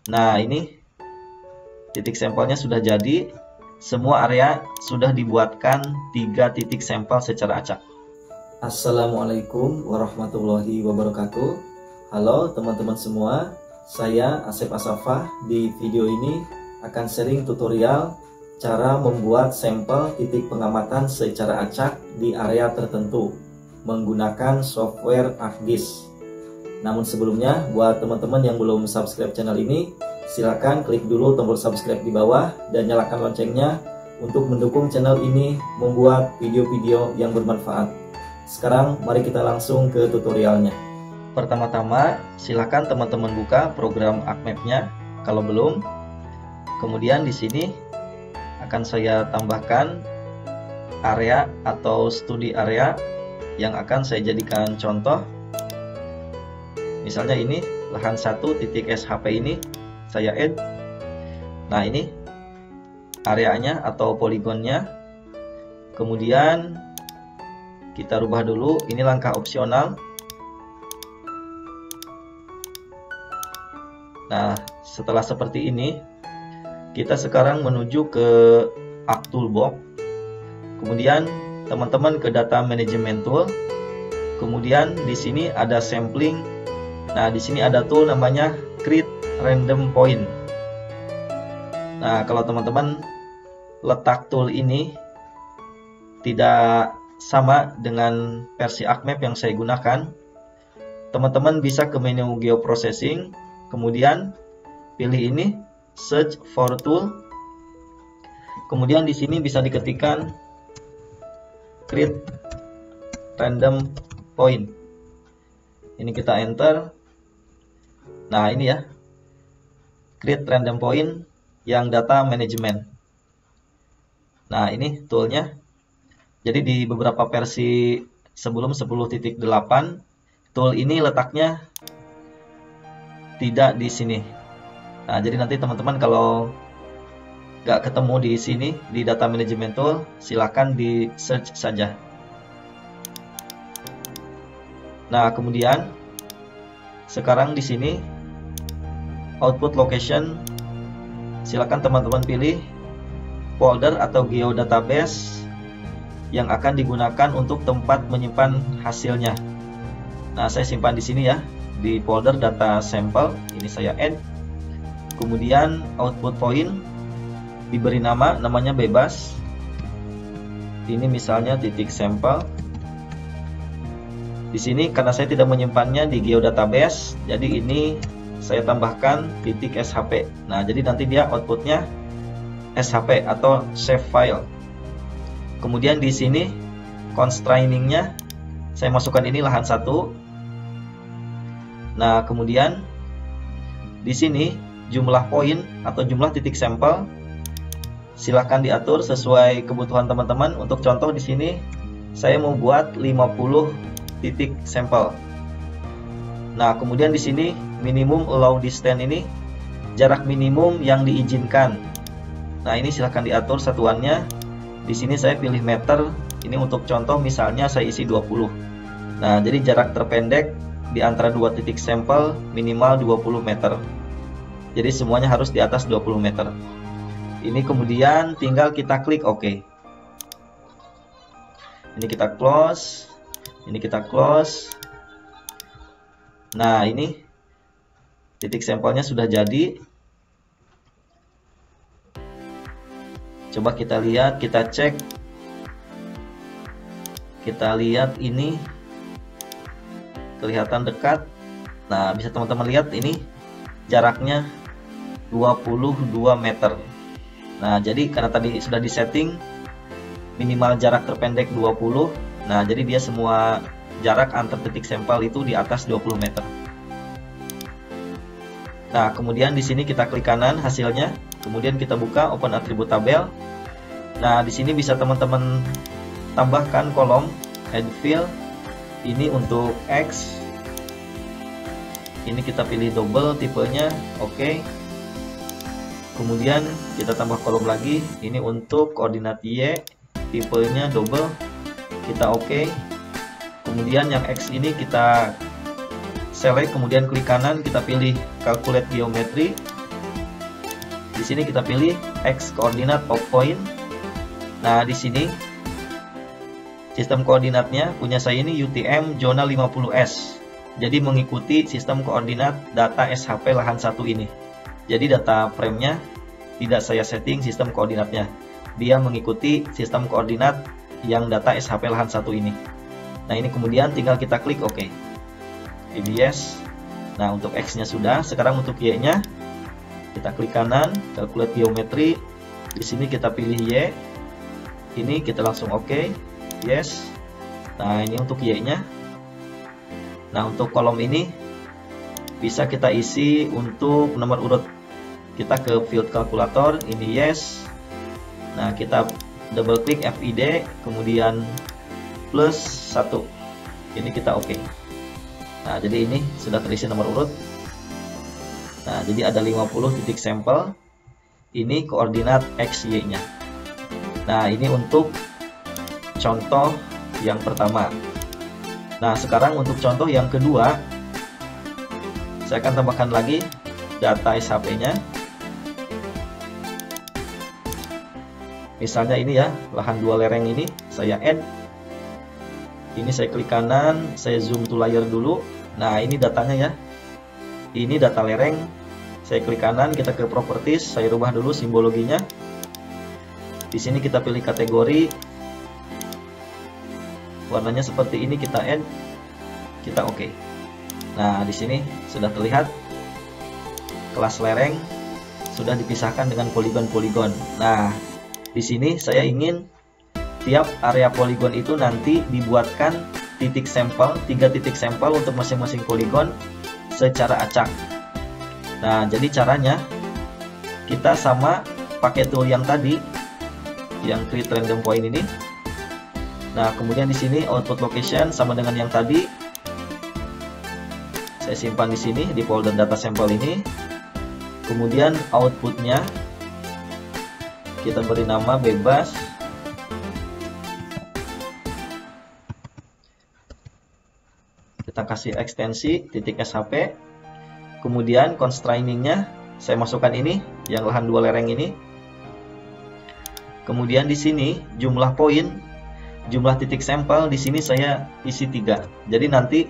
Nah, ini titik sampelnya sudah jadi. Semua area sudah dibuatkan 3 titik sampel secara acak. Assalamualaikum warahmatullahi wabarakatuh. Halo teman-teman semua, saya Asep Asafah. Di video ini akan sharing tutorial cara membuat sampel titik pengamatan secara acak di area tertentu menggunakan software ArcGIS. Namun sebelumnya, buat teman-teman yang belum subscribe channel ini, silakan klik dulu tombol subscribe di bawah dan nyalakan loncengnya untuk mendukung channel ini membuat video-video yang bermanfaat. Sekarang mari kita langsung ke tutorialnya. Pertama-tama silakan teman-teman buka program ArcMap-nya kalau belum. Kemudian di sini akan saya tambahkan area atau studi area yang akan saya jadikan contoh. Misalnya ini lahan 1 titik SHP ini saya add. Nah, ini areanya atau poligonnya. Kemudian kita rubah dulu, ini langkah opsional. Nah, setelah seperti ini, kita sekarang menuju ke Arc Toolbox. Kemudian teman-teman ke Data Management Tool. Kemudian di sini ada sampling. Nah, di sini ada tool namanya Create Random Point. Nah, kalau teman-teman letak tool ini tidak sama dengan versi ArcMap yang saya gunakan, teman-teman bisa ke menu Geoprocessing, kemudian pilih ini Search for Tool. Kemudian di sini bisa diketikkan Create Random Point. Ini kita enter. Nah, ini ya, Create Random Point yang data management. Nah, ini toolnya. Jadi di beberapa versi sebelum 10.8 tool ini letaknya tidak di sini. Nah, jadi nanti teman-teman kalau nggak ketemu di sini di data management tool, silakan di search saja. Nah, kemudian sekarang di sini output location, silakan teman-teman pilih folder atau geodatabase yang akan digunakan untuk tempat menyimpan hasilnya. Nah, saya simpan di sini ya, di folder data sampel. Ini saya add. Kemudian output point diberi namanya bebas. Ini misalnya titik sampel. Di sini karena saya tidak menyimpannya di geodatabase, jadi ini saya tambahkan titik SHP. Nah, jadi nanti dia outputnya SHP atau save file. Kemudian di sini constrainingnya saya masukkan ini lahan 1. Nah, kemudian di sini jumlah poin atau jumlah titik sampel silahkan diatur sesuai kebutuhan teman-teman. Untuk contoh di sini saya mau buat 50 titik sampel. Nah, kemudian di sini minimum allow distance, ini jarak minimum yang diizinkan. Nah, ini silahkan diatur satuannya. Di sini saya pilih meter. Ini untuk contoh misalnya saya isi 20. Nah, jadi jarak terpendek di antara 2 titik sampel minimal 20 meter. Jadi semuanya harus di atas 20 meter. Ini kemudian tinggal kita klik OK. Ini kita close. Ini kita close. Nah, ini titik sampelnya sudah jadi. Coba kita lihat, kita cek. Kita lihat ini kelihatan dekat. Nah, bisa teman-teman lihat ini jaraknya 22 meter. Nah, jadi karena tadi sudah disetting minimal jarak terpendek 20. Nah, jadi dia semua jarak antar titik sampel itu di atas 20 meter. Nah, kemudian di sini kita klik kanan hasilnya, kemudian kita buka open attribute tabel. Nah, di sini bisa teman-teman tambahkan kolom add fill. Ini untuk X. Ini kita pilih double tipenya, oke. Kemudian kita tambah kolom lagi, ini untuk koordinat Y, tipenya double, kita oke. Kemudian yang X ini kita select, kemudian klik kanan, kita pilih calculate geometry. Di sini kita pilih X koordinat of point. Nah, di sini sistem koordinatnya punya saya ini UTM zona 50S. Jadi mengikuti sistem koordinat data SHP lahan 1 ini. Jadi data frame-nya tidak saya setting sistem koordinatnya. Dia mengikuti sistem koordinat yang data SHP lahan 1 ini. Nah, ini kemudian tinggal kita klik OK. Ini yes. Nah, untuk X-nya sudah. Sekarang untuk Y-nya kita klik kanan, calculate geometry. Di sini kita pilih Y. Ini kita langsung OK. Yes. Nah, ini untuk Y-nya. Nah, untuk kolom ini bisa kita isi untuk nomor urut. Kita ke field calculator, ini yes. Nah, kita double klik FID, kemudian plus 1. Ini kita OK. Nah, jadi ini sudah terisi nomor urut. Nah, jadi ada 50 titik sampel. Ini koordinat X, Y-nya. Nah, ini untuk contoh yang pertama. Nah, sekarang untuk contoh yang kedua, saya akan tambahkan lagi data SHP-nya. Misalnya ini ya, lahan 2 lereng ini, saya add. Ini saya klik kanan, saya zoom to layer dulu. Nah, ini datanya ya. Ini data lereng. Saya klik kanan, kita ke properties, saya rubah dulu simbologinya. Di sini kita pilih kategori. Warnanya seperti ini, kita add. Kita OK. Nah, di sini sudah terlihat kelas lereng sudah dipisahkan dengan poligon-poligon. Nah, di sini saya ingin tiap area poligon itu nanti dibuatkan titik sampel, 3 titik sampel untuk masing-masing poligon secara acak. Nah, jadi caranya kita sama pakai tool yang tadi, yang create random point ini. Nah, kemudian di sini output location sama dengan yang tadi. Saya simpan di sini di folder data sampel ini. Kemudian outputnya kita beri nama bebas. Kita kasih ekstensi titik SHP. Kemudian constrainingnya saya masukkan ini yang lahan 2 lereng ini. Kemudian di sini jumlah poin, jumlah titik sampel di sini saya isi 3. Jadi nanti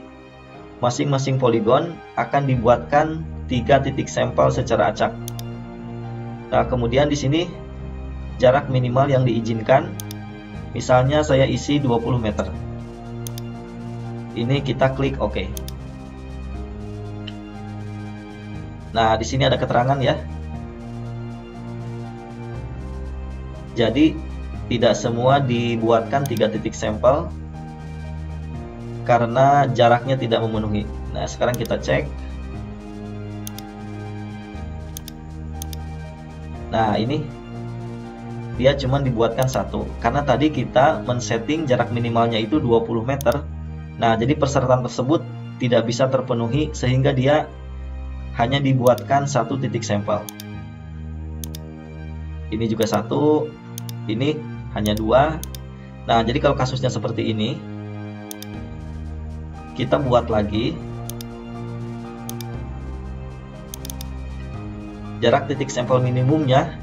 masing-masing poligon akan dibuatkan 3 titik sampel secara acak. Nah, kemudian di sini jarak minimal yang diizinkan, misalnya saya isi 20 meter. Ini kita klik OK. Nah, di sini ada keterangan ya. Jadi tidak semua dibuatkan 3 titik sampel karena jaraknya tidak memenuhi. Nah, sekarang kita cek. Nah, ini dia cuma dibuatkan 1 karena tadi kita men-setting jarak minimalnya itu 20 meter. Nah, jadi persyaratan tersebut tidak bisa terpenuhi sehingga dia hanya dibuatkan 1 titik sampel. Ini juga 1, ini hanya 2. Nah, jadi kalau kasusnya seperti ini, kita buat lagi jarak titik sampel minimumnya,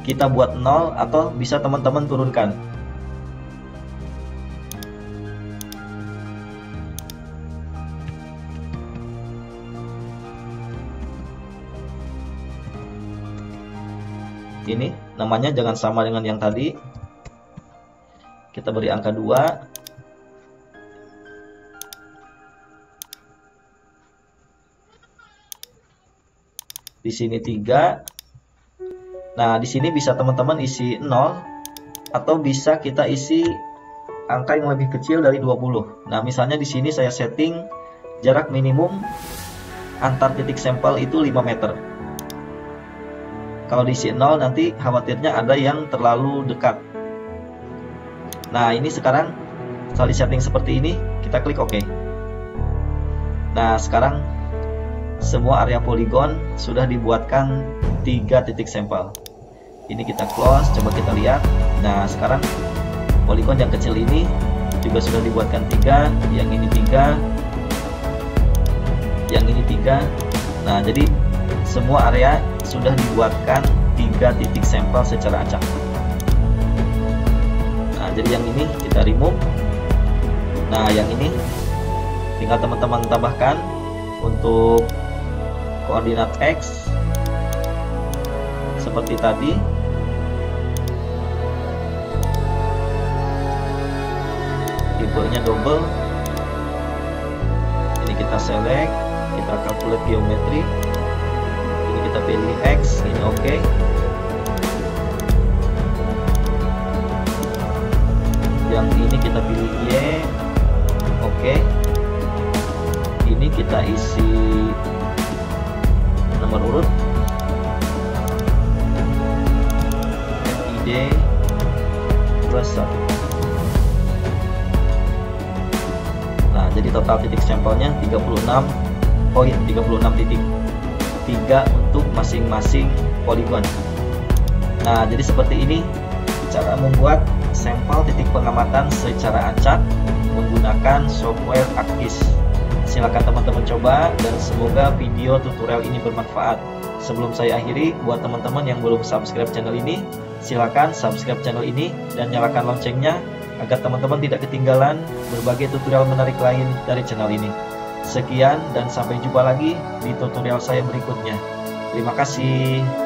kita buat 0 atau bisa teman-teman turunkan. Ini namanya jangan sama dengan yang tadi. Kita beri angka 2. Di sini 3. Nah, di sini bisa teman-teman isi 0 atau bisa kita isi angka yang lebih kecil dari 20. Nah, misalnya di sini saya setting jarak minimum antar titik sampel itu 5 meter. Kalau diisi 0 nanti khawatirnya ada yang terlalu dekat. Nah, ini sekarang setelah di setting seperti ini, kita klik OK. Nah, sekarang semua area poligon sudah dibuatkan 3 titik sampel. Ini kita close, coba kita lihat. Nah, sekarang poligon yang kecil ini juga sudah dibuatkan 3, yang ini 3, yang ini 3. Nah, jadi semua area sudah dibuatkan 3 titik sampel secara acak. Nah, jadi yang ini kita remove. Nah, yang ini tinggal teman-teman tambahkan untuk koordinat X seperti tadi. Tipenya double. Ini kita select, kita calculate geometri. Ini kita pilih X, ini oke. Yang ini kita pilih Y, oke. Ini kita isi nomor urut, ID plus 1. Nah, jadi total titik sampelnya 36 poin, 36 titik, 3 untuk masing-masing poligon. Nah, jadi seperti ini cara membuat sampel titik pengamatan secara acak menggunakan software ArcGIS. Silakan teman-teman coba dan semoga video tutorial ini bermanfaat. Sebelum saya akhiri, buat teman-teman yang belum subscribe channel ini, silakan subscribe channel ini dan nyalakan loncengnya agar teman-teman tidak ketinggalan berbagai tutorial menarik lain dari channel ini. Sekian dan sampai jumpa lagi di tutorial saya berikutnya. Terima kasih.